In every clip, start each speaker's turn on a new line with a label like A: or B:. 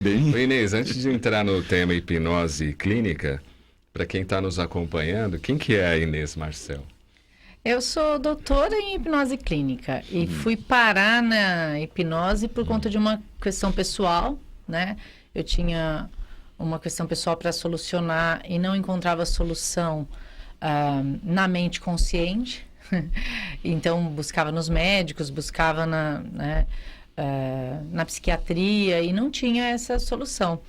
A: Bem,
B: Ô, Inês, antes de entrar no tema hipnose clínica, para quem está nos acompanhando, quem que é a Inês Marcel?
C: Eu sou doutora em hipnose clínica e fui parar na hipnose por conta de uma questão pessoal, né? Eu tinha uma questão pessoal para solucionar e não encontrava solução na mente consciente. Então, buscava nos médicos, buscava na psiquiatria e não tinha essa solução.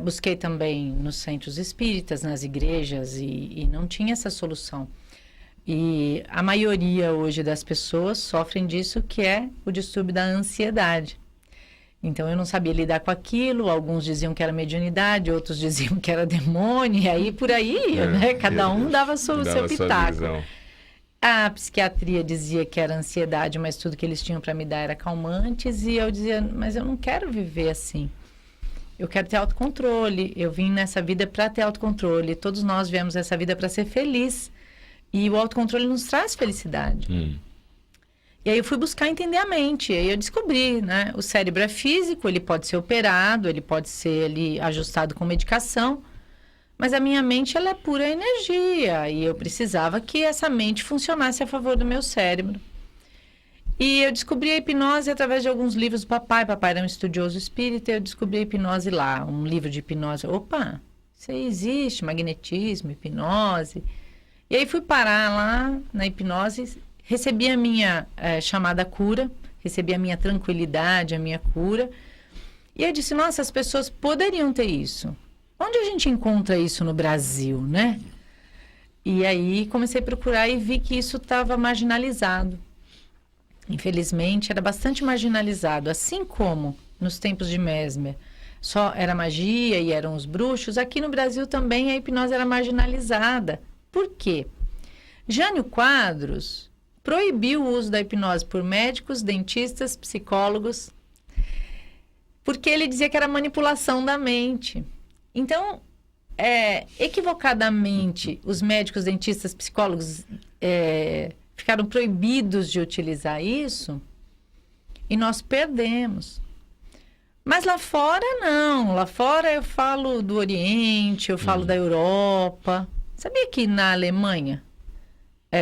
C: Busquei também nos centros espíritas, nas igrejas e não tinha essa solução. E a maioria hoje das pessoas sofrem disso, que é o distúrbio da ansiedade. Então, eu não sabia lidar com aquilo, alguns diziam que era mediunidade, outros diziam que era demônio, e aí por aí, né? Cada um dava seu pitaco. A psiquiatria dizia que era ansiedade, mas tudo que eles tinham para me dar era calmantes, e eu dizia, mas eu não quero viver assim. Eu quero ter autocontrole, eu vim nessa vida para ter autocontrole, todos nós viemos nessa vida para ser feliz. E o autocontrole nos traz felicidade. E aí eu fui buscar entender a mente. E aí eu descobri, né? O cérebro é físico, ele pode ser operado, ele pode ser ali ajustado com medicação. Mas a minha mente, ela é pura energia. E eu precisava que essa mente funcionasse a favor do meu cérebro. E eu descobri a hipnose através de alguns livros do papai. Papai era um estudioso espírita, eu descobri a hipnose lá. Um livro de hipnose. Opa, isso aí existe, magnetismo, hipnose. E aí fui parar lá na hipnose, recebi a minha chamada cura, recebi a minha tranquilidade, a minha cura. E eu disse, nossa, as pessoas poderiam ter isso. Onde a gente encontra isso no Brasil, né? E aí comecei a procurar e vi que isso estava marginalizado. Infelizmente, era bastante marginalizado. Assim como nos tempos de Mesmer só era magia e eram os bruxos, aqui no Brasil também a hipnose era marginalizada. Por quê? Jânio Quadros proibiu o uso da hipnose por médicos, dentistas, psicólogos, porque ele dizia que era manipulação da mente. Então, equivocadamente, os médicos, dentistas, psicólogos ficaram proibidos de utilizar isso e nós perdemos. Mas lá fora, não. Lá fora eu falo do Oriente, eu falo da Europa. Sabia que na Alemanha,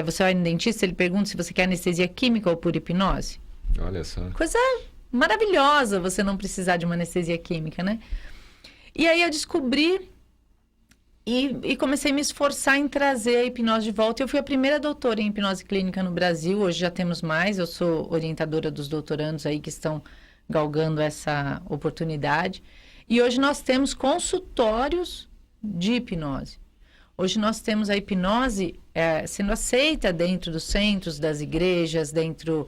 C: você vai no dentista, ele pergunta se você quer anestesia química ou por hipnose?
B: Olha só.
C: Coisa maravilhosa você não precisar de uma anestesia química, né? E aí eu descobri e comecei a me esforçar em trazer a hipnose de volta. Eu fui a primeira doutora em hipnose clínica no Brasil, hoje já temos mais. Eu sou orientadora dos doutorandos aí que estão galgando essa oportunidade. E hoje nós temos consultórios de hipnose. Hoje nós temos a hipnose sendo aceita dentro dos centros, das igrejas, dentro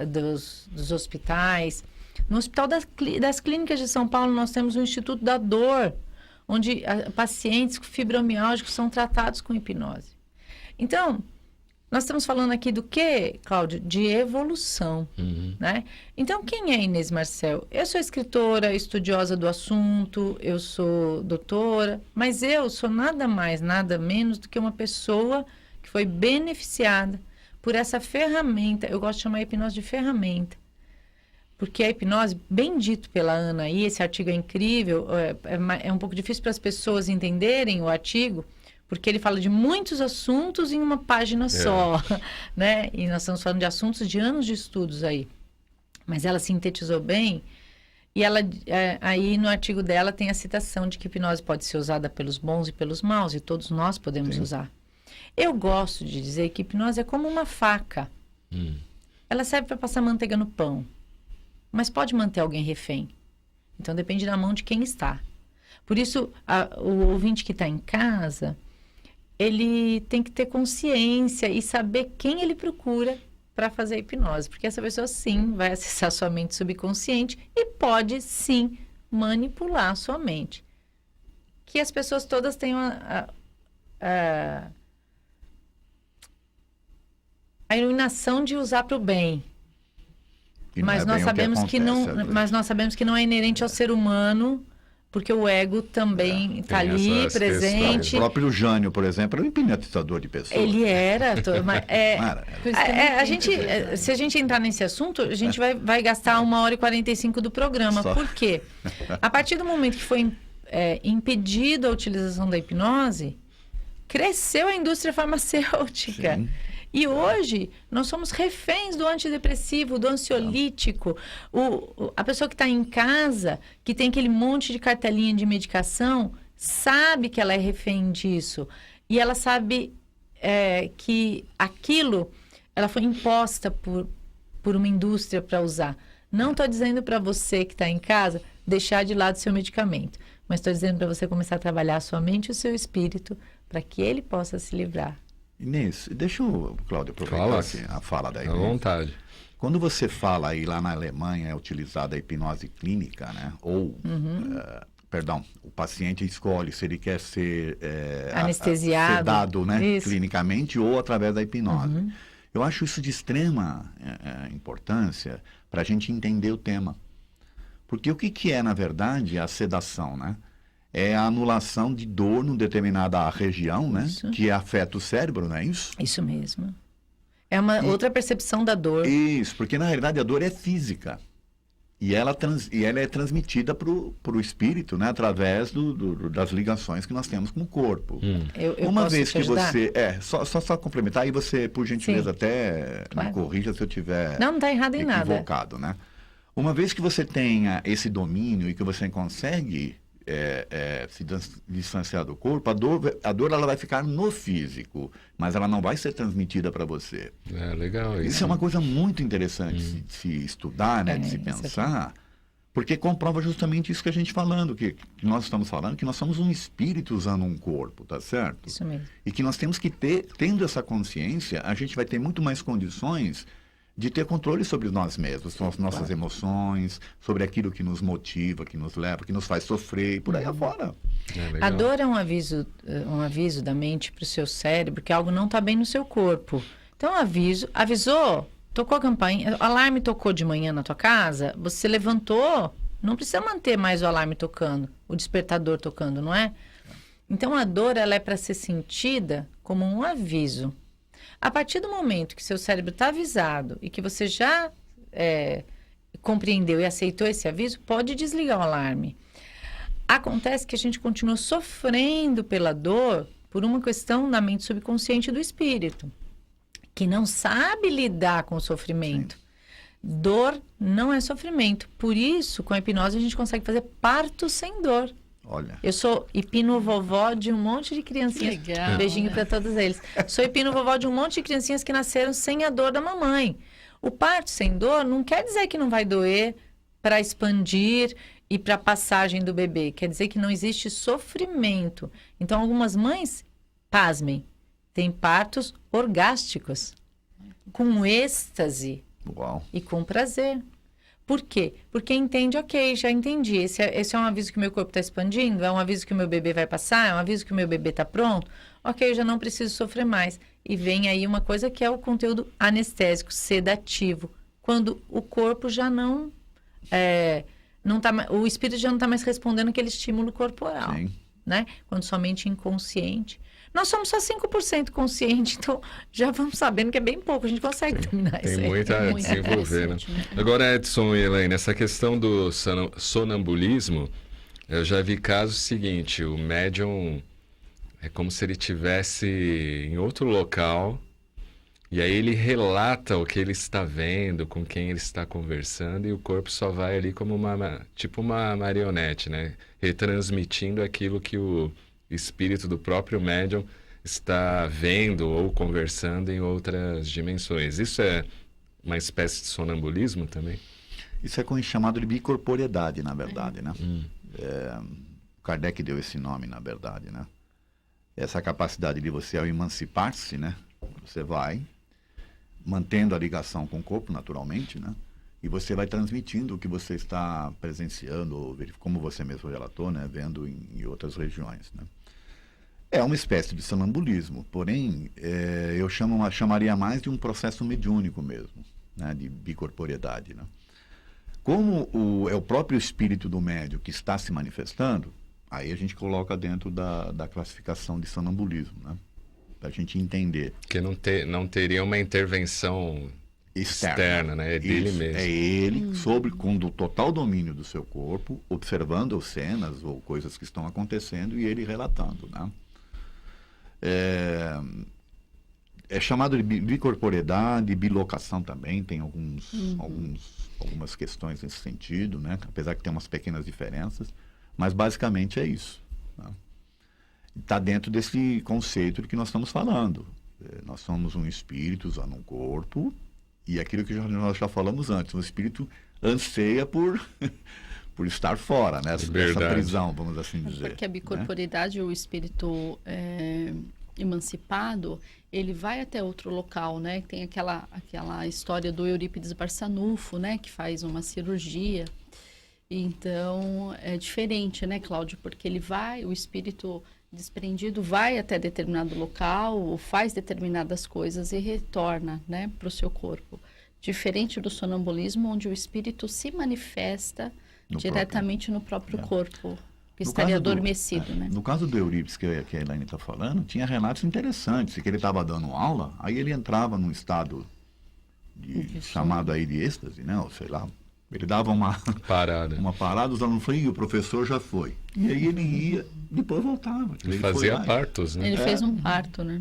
C: dos hospitais. No Hospital das Clínicas de São Paulo, nós temos o Instituto da Dor, onde pacientes fibromialgicos são tratados com hipnose. Então, nós estamos falando aqui do quê, Cláudio? De evolução, né? Então, quem é Inês Marcel? Eu sou escritora, estudiosa do assunto, eu sou doutora, mas eu sou nada mais, nada menos do que uma pessoa que foi beneficiada por essa ferramenta. Eu gosto de chamar a hipnose de ferramenta. Porque a hipnose, bem dito pela Ana aí, esse artigo é incrível, é um pouco difícil para as pessoas entenderem o artigo, porque ele fala de muitos assuntos em uma página só, né? E nós estamos falando de assuntos de anos de estudos aí. Mas ela sintetizou bem, e ela, aí no artigo dela tem a citação de que hipnose pode ser usada pelos bons e pelos maus, e todos nós podemos usar. Eu gosto de dizer que hipnose é como uma faca. Ela serve para passar manteiga no pão, mas pode manter alguém refém. Então depende da mão de quem está. Por isso, o ouvinte que está em casa, ele tem que ter consciência e saber quem ele procura para fazer a hipnose. Porque essa pessoa, sim, vai acessar sua mente subconsciente e pode, sim, manipular a sua mente. Que as pessoas todas tenham a iluminação de usar para o bem. Mas nós sabemos que não é inerente ao ser humano porque o ego também está
B: tem
C: ali,
B: essas
C: presente.
B: questões.
A: O próprio Jânio, por exemplo, era um hipnotizador de pessoas.
C: Ele era.
A: Cara,
C: Se a gente entrar nesse assunto, a gente vai gastar 1h45 do programa.
A: Só.
C: Por quê? A partir do momento que foi impedido a utilização da hipnose, cresceu a indústria farmacêutica.
A: Sim.
C: E hoje, nós somos reféns do antidepressivo, do ansiolítico. A pessoa que está em casa, que tem aquele monte de cartelinha de medicação, sabe que ela é refém disso. E ela sabe que aquilo, ela foi imposta por uma indústria para usar. Não estou dizendo para você que está em casa, deixar de lado seu medicamento. Mas estou dizendo para você começar a trabalhar a sua mente e o seu espírito, para que ele possa se livrar.
A: Inês, deixa eu, Cláudio, aproveitar aqui a fala da Inês.
B: À vontade.
A: Quando você fala aí lá na Alemanha é utilizada a hipnose clínica, né? Ou, perdão, o paciente escolhe se ele quer ser
C: anestesiado,
A: sedado, né?
C: Isso.
A: Clinicamente ou através da hipnose. Eu acho isso de extrema importância para a gente entender o tema. Porque o que é, na verdade, a sedação, né? É a anulação de dor numa determinada região, né?
C: Isso.
A: Que afeta o cérebro, não é isso?
C: Isso mesmo. É uma outra percepção da dor.
A: Isso, porque na realidade a dor é física. E ela é transmitida para o espírito, né? Através das ligações que nós temos com o corpo.
C: Eu
A: Uma
C: posso
A: vez
C: te
A: que
C: ajudar?
A: você... só complementar, aí você, por gentileza,
C: Sim.
A: até
C: Claro.
A: me corrija se eu tiver
C: Não está errado em nada.
A: equivocado, né? Uma vez que você tenha esse domínio e que você consegue se distanciar do corpo, a dor ela vai ficar no físico, mas ela não vai ser transmitida para você.
B: Legal isso.
A: Isso é uma coisa muito interessante de se estudar, né, de se pensar, porque comprova justamente isso que a gente falando, que nós estamos falando, que nós somos um espírito usando um corpo, tá certo?
C: Isso mesmo.
A: E que nós temos que tendo essa consciência, a gente vai ter muito mais condições de ter controle sobre nós mesmos, sobre as nossas emoções, sobre aquilo que nos motiva, que nos leva, que nos faz sofrer e por aí afora.
C: A dor é um aviso da mente para o seu cérebro que algo não está bem no seu corpo. Então, avisou, tocou a campainha, o alarme tocou de manhã na tua casa, você levantou, não precisa manter mais o alarme tocando, o despertador tocando, não é? Então, a dor ela é para ser sentida como um aviso. A partir do momento que seu cérebro está avisado e que você já compreendeu e aceitou esse aviso, pode desligar o alarme. Acontece que a gente continua sofrendo pela dor por uma questão da mente subconsciente do espírito, que não sabe lidar com o sofrimento. Sim. Dor não é sofrimento. Por isso, com a hipnose, a gente consegue fazer parto sem dor.
A: Olha.
C: Eu sou hipno-vovó de um monte de criancinhas.
D: Legal.
C: Um beijinho para todos eles. Sou hipno-vovó de um monte de criancinhas que nasceram sem a dor da mamãe. O parto sem dor não quer dizer que não vai doer para expandir e para a passagem do bebê. Quer dizer que não existe sofrimento. Então, algumas mães, pasmem, têm partos orgásticos, com êxtase.
A: Uau.
C: E com prazer. Por quê? Porque entende, ok, já entendi. Esse é um aviso que o meu corpo está expandindo? É um aviso que o meu bebê vai passar? É um aviso que o meu bebê está pronto? Ok, eu já não preciso sofrer mais. E vem aí uma coisa que é o conteúdo anestésico, sedativo. Quando o corpo já não tá, o espírito já não está mais respondendo aquele estímulo corporal.
A: Sim.
C: Né? Quando somente inconsciente. Nós somos só 5% consciente, então já vamos sabendo que é bem pouco, a gente consegue dominar isso.
B: Tem muito a desenvolver, né? Agora, Edson e Elaine, essa questão do sonambulismo, eu já vi casos seguinte, o médium é como se ele estivesse em outro local e aí ele relata o que ele está vendo, com quem ele está conversando e o corpo só vai ali como tipo uma marionete, né? Retransmitindo aquilo que o espírito do próprio médium está vendo ou conversando em outras dimensões. Isso é uma espécie de sonambulismo também?
A: Isso é chamado de bicorporeidade, na verdade, né? Kardec deu esse nome, na verdade, né? Essa capacidade de você, ao emancipar-se, né? Você vai mantendo a ligação com o corpo, naturalmente, né? E você vai transmitindo o que você está presenciando, como você mesmo relatou, né? Vendo em outras regiões, né? É uma espécie de sonambulismo, porém, eu chamaria mais de um processo mediúnico mesmo, né? De bicorporeidade, né? Como é o próprio espírito do médium que está se manifestando, aí a gente coloca dentro da classificação de sonambulismo, né? Para a gente entender.
B: Que não teria uma intervenção externa, né? É dele mesmo.
A: É ele, com o total domínio do seu corpo, observando cenas ou coisas que estão acontecendo e ele relatando, né? É chamado de bicorporeidade, bilocação também, tem algumas questões nesse sentido, né? Apesar que tem umas pequenas diferenças, mas basicamente é isso. Né? Está dentro desse conceito de que nós estamos falando. Nós somos um espírito usando um corpo, e aquilo que nós já falamos antes, o espírito anseia por estar fora, né? Dessa prisão, vamos assim dizer.
D: Porque a bicorporidade, né? O espírito emancipado, ele vai até outro local, né? Tem aquela história do Eurípides Barçanufo, né? Que faz uma cirurgia. Então, é diferente, né, Cláudio? Porque o espírito desprendido vai até determinado local, faz determinadas coisas e retorna, né, para o seu corpo. Diferente do sonambulismo, onde o espírito se manifesta diretamente no próprio corpo, que estaria adormecido, né?
A: No caso do Eurípides, que a Elaine está falando, tinha relatos interessantes, que ele estava dando aula, aí ele entrava num estado chamado aí de êxtase, né, ou sei lá. Ele dava uma parada, os alunos falaram, e o professor já foi. E aí ele ia, depois voltava.
B: Ele fazia partos, né?
D: Ele fez um parto, né?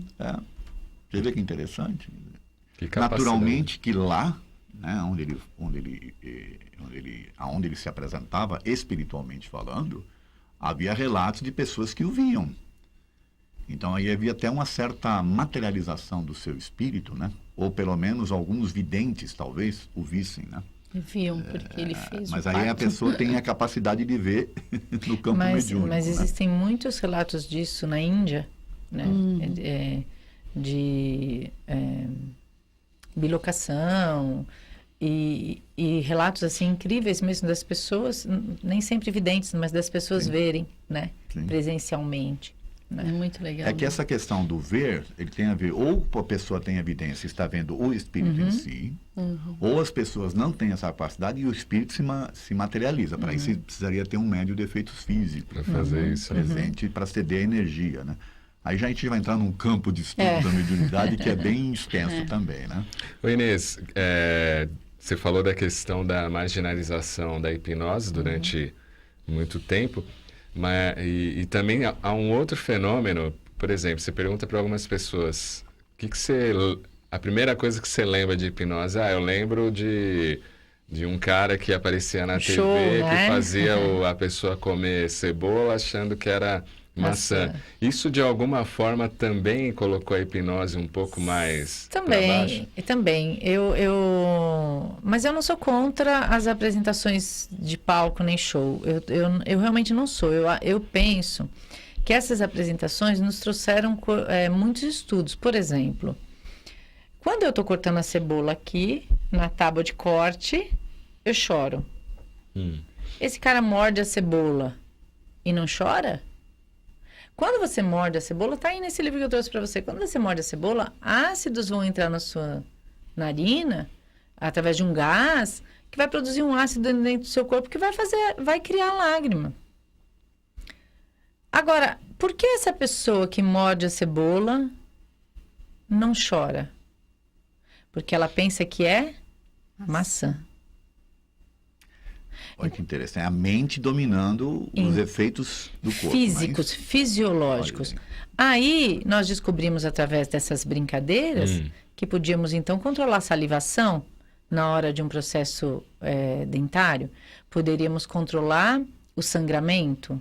A: Você vê que interessante?
B: Que
A: naturalmente que lá, né, onde ele se apresentava, espiritualmente falando, havia relatos de pessoas que o viam. Então aí havia até uma certa materialização do seu espírito, né? Ou pelo menos alguns videntes, talvez, o vissem, né?
D: Viam, porque ele fez
A: Mas
D: o
A: aí
D: parto.
A: a pessoa tem a capacidade de ver no campo mediúnico.
C: Mas
A: né?
C: existem muitos relatos disso na Índia, né? De bilocação e relatos assim incríveis mesmo das pessoas, nem sempre videntes, mas das pessoas verem, né? Presencialmente.
D: É muito legal.
A: É que essa questão do ver, ele tem a ver, ou a pessoa tem evidência, está vendo o espírito em si, ou as pessoas não têm essa capacidade e o espírito se materializa. Para isso, precisaria ter um médium de efeitos físicos
B: para fazer isso
A: presente para ceder a energia, né? Aí já a gente vai entrar num campo de estudo da mediunidade que é bem extenso também, né?
B: Ô Inês, você falou da questão da marginalização da hipnose durante muito tempo. E também há um outro fenômeno, por exemplo, você pergunta para algumas pessoas, a primeira coisa que você lembra de hipnose? Eu lembro de um cara que aparecia na TV,
C: né?
B: Que fazia a pessoa comer cebola achando que era maçã. Isso de alguma forma também colocou a hipnose um pouco mais para baixo?
C: Também. Mas eu não sou contra as apresentações de palco nem show. Eu realmente não sou. Eu penso que essas apresentações nos trouxeram muitos estudos. Por exemplo, quando eu estou cortando a cebola aqui, na tábua de corte, eu choro. Esse cara morde a cebola e não chora? Quando você morde a cebola, tá aí nesse livro que eu trouxe para você. Quando você morde a cebola, ácidos vão entrar na sua narina através de um gás que vai produzir um ácido dentro do seu corpo que vai criar lágrima. Agora, por que essa pessoa que morde a cebola não chora? Porque ela pensa que é maçã.
A: Olha que interessante. É a mente dominando os efeitos do corpo.
C: Físicos, fisiológicos. Aí, nós descobrimos através dessas brincadeiras que podíamos, então, controlar a salivação na hora de um processo dentário. Poderíamos controlar o sangramento.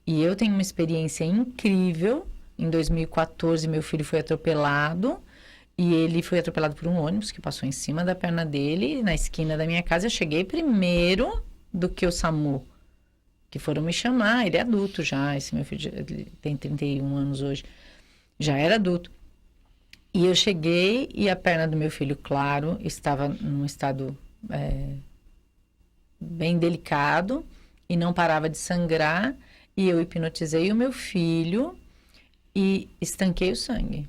C: E eu tenho uma experiência incrível. Em 2014, meu filho foi atropelado. E ele foi atropelado por um ônibus que passou em cima da perna dele, na esquina da minha casa. Eu cheguei primeiro do que o SAMU, que foram me chamar. Ele é adulto já, esse meu filho ele tem 31 anos hoje, já era adulto. E eu cheguei e a perna do meu filho, claro, estava num estado bem delicado e não parava de sangrar. E eu hipnotizei o meu filho e estanquei o sangue.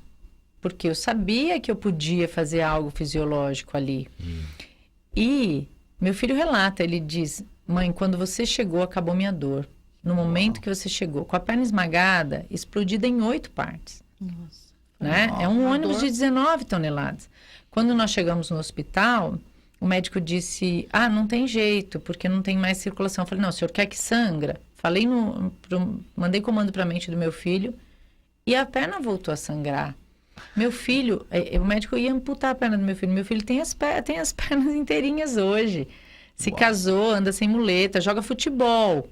C: Porque eu sabia que eu podia fazer algo fisiológico ali. E Meu filho relata, ele diz: mãe, quando você chegou, acabou minha dor. No momento que você chegou, com a perna esmagada, explodida em 8 partes.
D: Nossa.
C: Né? É um
D: Uma
C: ônibus
D: dor.
C: de 19 toneladas. Quando nós chegamos no hospital, o médico disse: não tem jeito, porque não tem mais circulação. Eu falei: não, o senhor quer que sangra? Mandei comando para a mente do meu filho e a perna voltou a sangrar. Meu filho, o médico ia amputar a perna do meu filho. Meu filho tem as pernas inteirinhas hoje. Se casou, anda sem muleta, joga futebol.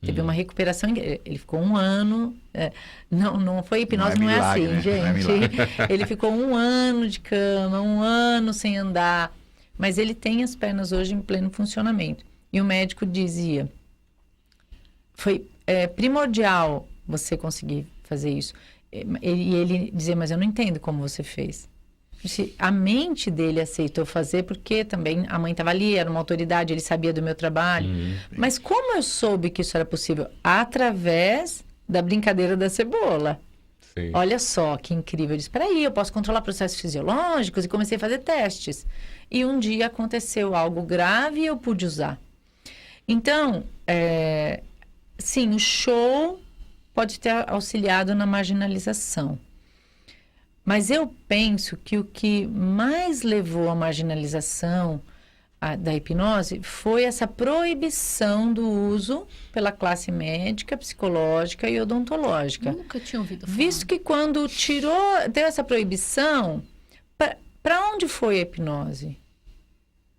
C: Teve uma recuperação, ele ficou 1 ano, não foi hipnose, não é
A: milagre,
C: assim,
A: né?
C: gente.
A: Não é milagre.
C: Ele ficou 1 ano de cama, 1 ano sem andar, mas ele tem as pernas hoje em pleno funcionamento. E o médico dizia, foi primordial você conseguir fazer isso. E ele dizia, mas eu não entendo como você fez. A mente dele aceitou fazer porque também a mãe estava ali, era uma autoridade, ele sabia do meu trabalho. Mas como eu soube que isso era possível? Através da brincadeira da cebola.
B: Sim.
C: Olha só que incrível. Eu disse, peraí, eu posso controlar processos fisiológicos, e comecei a fazer testes. E um dia aconteceu algo grave e eu pude usar. Então, sim, o show pode ter auxiliado na marginalização. Mas eu penso que o que mais levou à marginalização da hipnose foi essa proibição do uso pela classe médica, psicológica e odontológica.
D: Nunca tinha ouvido falar.
C: Visto que quando deu essa proibição, para onde foi a hipnose?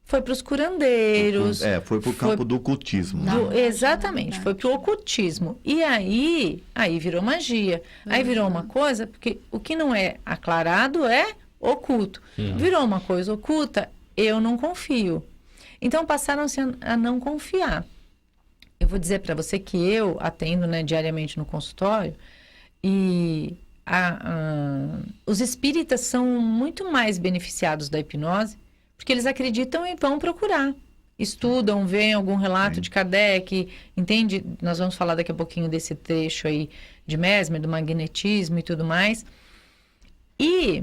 C: Foi para os curandeiros.
A: Foi para o campo do ocultismo.
C: Exatamente, foi para o ocultismo. E aí virou magia. Aí virou uma coisa, porque o que não é aclarado é oculto. Virou uma coisa oculta, eu não confio. Então passaram-se a não confiar. Eu vou dizer para você que eu atendo, né, diariamente no consultório e os espíritas são muito mais beneficiados da hipnose porque eles acreditam e vão procurar. Estudam, veem algum relato de Kardec, entende? Nós vamos falar daqui a pouquinho desse trecho aí de Mesmer, do magnetismo e tudo mais. E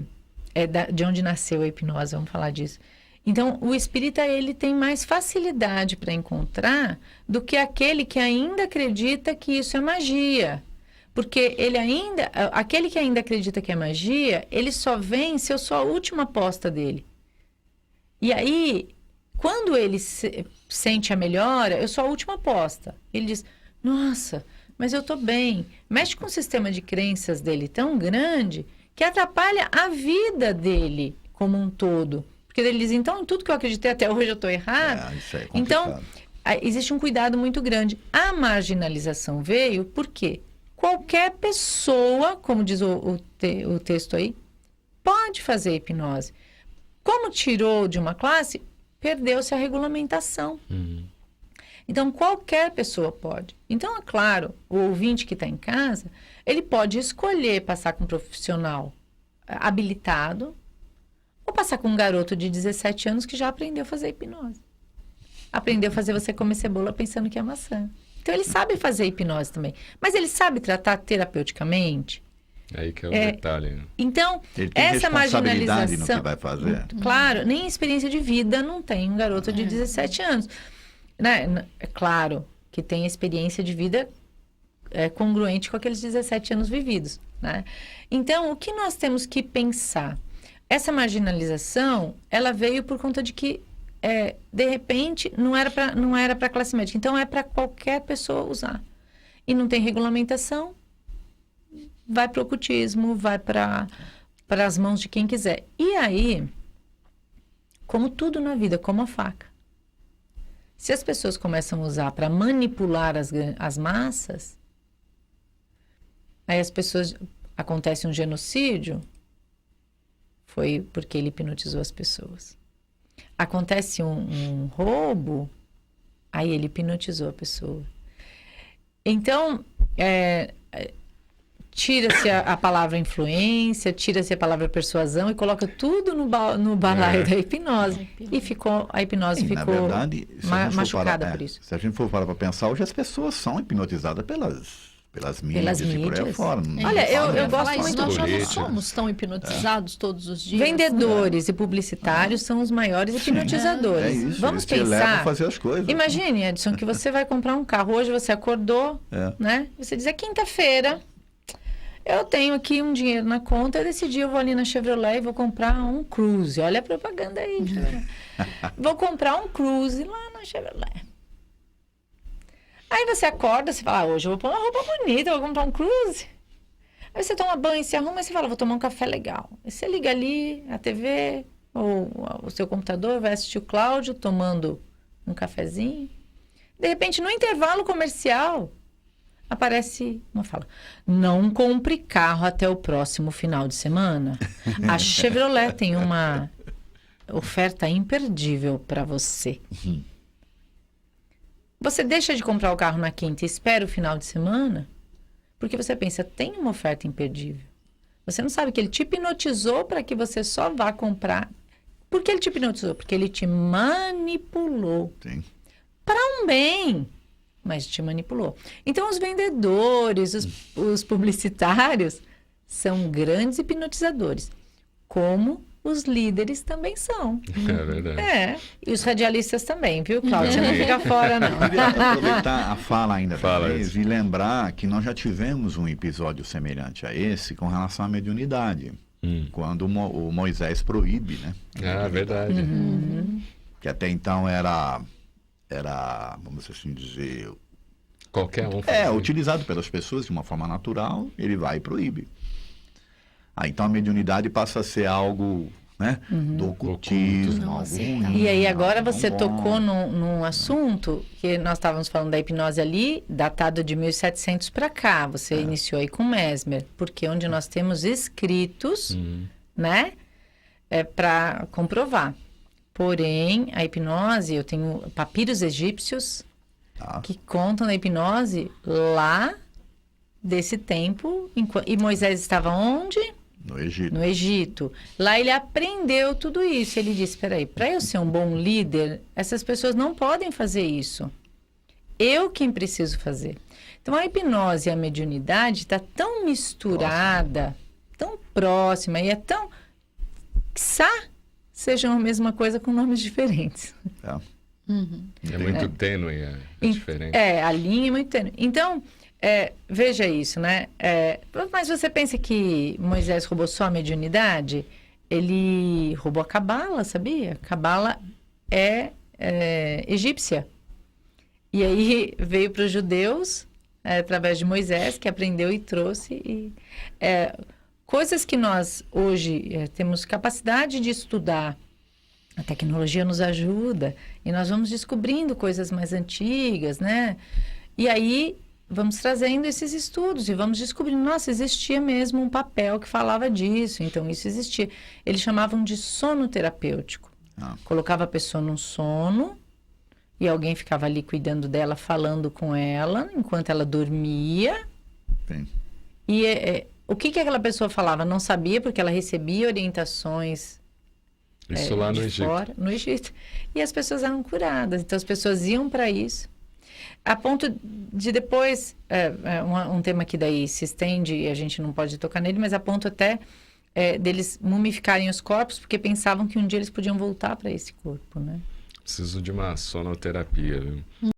C: de onde nasceu a hipnose, vamos falar disso. Então, o espírita, ele tem mais facilidade para encontrar do que aquele que ainda acredita que isso é magia. Porque aquele que ainda acredita que é magia, ele só vem se eu sou a última aposta dele. E aí, quando ele sente a melhora, eu sou a última aposta. Ele diz, nossa, mas eu estou bem. Mexe com o sistema de crenças dele tão grande que atrapalha a vida dele como um todo. Porque ele diz, então, em tudo que eu acreditei até hoje eu estou errado.
A: Isso é complicado.
C: Então, existe um cuidado muito grande. A marginalização veio porque qualquer pessoa, como diz o texto aí, pode fazer hipnose. Como tirou de uma classe, perdeu-se a regulamentação. Então, qualquer pessoa pode. Então, é claro, o ouvinte que está em casa, ele pode escolher passar com um profissional habilitado ou passar com um garoto de 17 anos que já aprendeu a fazer hipnose. Aprendeu a fazer você comer cebola pensando que é maçã. Então, ele sabe fazer hipnose também. Mas ele sabe tratar terapeuticamente?
B: Aí que é o detalhe. Né?
C: Então,
A: ele tem
C: essa
A: responsabilidade
C: marginalização...
A: no que vai fazer.
C: Claro, nem experiência de vida não tem um garoto de 17 anos. Né? É claro que tem experiência de vida congruente com aqueles 17 anos vividos. Né? Então, o que nós temos que pensar? Essa marginalização, ela veio por conta de que, de repente, não era para a classe médica. Então, é para qualquer pessoa usar. E não tem regulamentação, vai para o ocultismo, vai para as mãos de quem quiser. E aí, como tudo na vida, como a faca. Se as pessoas começam a usar para manipular as massas, aí as pessoas... Acontece um genocídio, foi porque ele hipnotizou as pessoas. Acontece um roubo, aí ele hipnotizou a pessoa. Então, tira-se a palavra influência, tira-se a palavra persuasão e coloca tudo no balaio da hipnose. E a hipnose ficou
A: na verdade,
C: machucada por isso.
A: Se a gente for parar para pensar, hoje as pessoas são hipnotizadas pelas mídias e por aí
C: mídias.
A: fora.
C: Olha, eu gosto
D: falar isso,
C: muito
D: nós já não
B: política.
D: somos tão hipnotizados todos os dias.
C: Vendedores e publicitários são os maiores hipnotizadores.
A: É isso,
C: Vamos
A: eles te levam a
C: pensar.
A: fazer as coisas.
C: Imagine, Edson, que você vai comprar um carro. Hoje você acordou,
A: É.
C: né? Você diz, é quinta-feira. Eu tenho aqui um dinheiro na conta. Eu decidi, eu vou ali na Chevrolet e vou comprar um Cruze. Olha a propaganda aí. Vou comprar um Cruze lá na Chevrolet. Aí você acorda, você fala, hoje eu vou pôr uma roupa bonita, eu vou comprar um Cruze. Aí você toma banho, se arruma e você fala, vou tomar um café legal. Aí você liga ali a TV ou o seu computador, vai assistir o Cláudio tomando um cafezinho. De repente, no intervalo comercial, aparece uma fala, não compre carro até o próximo final de semana. A Chevrolet tem uma oferta imperdível para você. Você deixa de comprar o carro na quinta e espera o final de semana, porque você pensa, tem uma oferta imperdível. Você não sabe que ele te hipnotizou para que você só vá comprar. Por que ele te hipnotizou? Porque ele te manipulou.
A: Sim.
C: Para um bem, mas te manipulou. Então, os vendedores, os publicitários, são grandes hipnotizadores, como os líderes também são.
B: É verdade.
C: É, e os radialistas também, viu, Cláudio? Você não
B: Também.
C: fica fora, não.
A: Eu queria aproveitar a fala ainda
B: Fala,
A: da Inês
B: isso.
A: e lembrar que nós já tivemos um episódio semelhante a esse com relação à mediunidade, quando o Moisés proíbe, né?
B: Ah, verdade.
A: Que até então era, vamos assim dizer,
B: Qualquer um fazia.
A: utilizado pelas pessoas de uma forma natural, ele vai e proíbe. Então a mediunidade passa a ser algo, né, do ocultismo, algo
D: Nossa,
A: ruim.
C: E aí agora
A: algo
C: você
A: bom.
C: tocou num assunto que nós estávamos falando da hipnose ali, datado de 1700 para cá. Você iniciou aí com Mesmer, porque onde nós temos escritos, né, para comprovar. Porém, a hipnose, eu tenho papiros egípcios
A: Tá.
C: que contam da hipnose lá desse tempo. E Moisés estava onde?
A: No Egito.
C: No Egito. Lá ele aprendeu tudo isso. Ele disse, espera aí, para eu ser um bom líder, essas pessoas não podem fazer isso. Eu quem preciso fazer. Então, a hipnose e a mediunidade está tão misturada, tão próxima, e é tão... Quiçá sejam a mesma coisa com nomes diferentes.
A: Tá.
B: É muito tênue a diferença.
C: A linha é muito tênue. Então, veja isso, né? Mas você pensa que Moisés roubou só a mediunidade? Ele roubou a Cabala, sabia? Cabala é egípcia. E aí veio para os judeus, através de Moisés, que aprendeu e trouxe. Coisas que nós hoje temos capacidade de estudar. A tecnologia nos ajuda e nós vamos descobrindo coisas mais antigas, né? E aí vamos trazendo esses estudos e vamos descobrindo, nossa, existia mesmo um papel que falava disso, então isso existia. Eles chamavam de sono terapêutico. Colocava a pessoa num sono e alguém ficava ali cuidando dela, falando com ela, enquanto ela dormia.
A: Sim.
C: E o que aquela pessoa falava? Não sabia, porque ela recebia orientações
B: Isso lá no
C: de
B: Egito.
C: fora, no Egito. E as pessoas eram curadas. Então, as pessoas iam para isso. A ponto de depois, um tema que daí se estende, e a gente não pode tocar nele, mas a ponto até deles mumificarem os corpos, porque pensavam que um dia eles podiam voltar para esse corpo, né?
B: Preciso de uma sonoterapia, viu?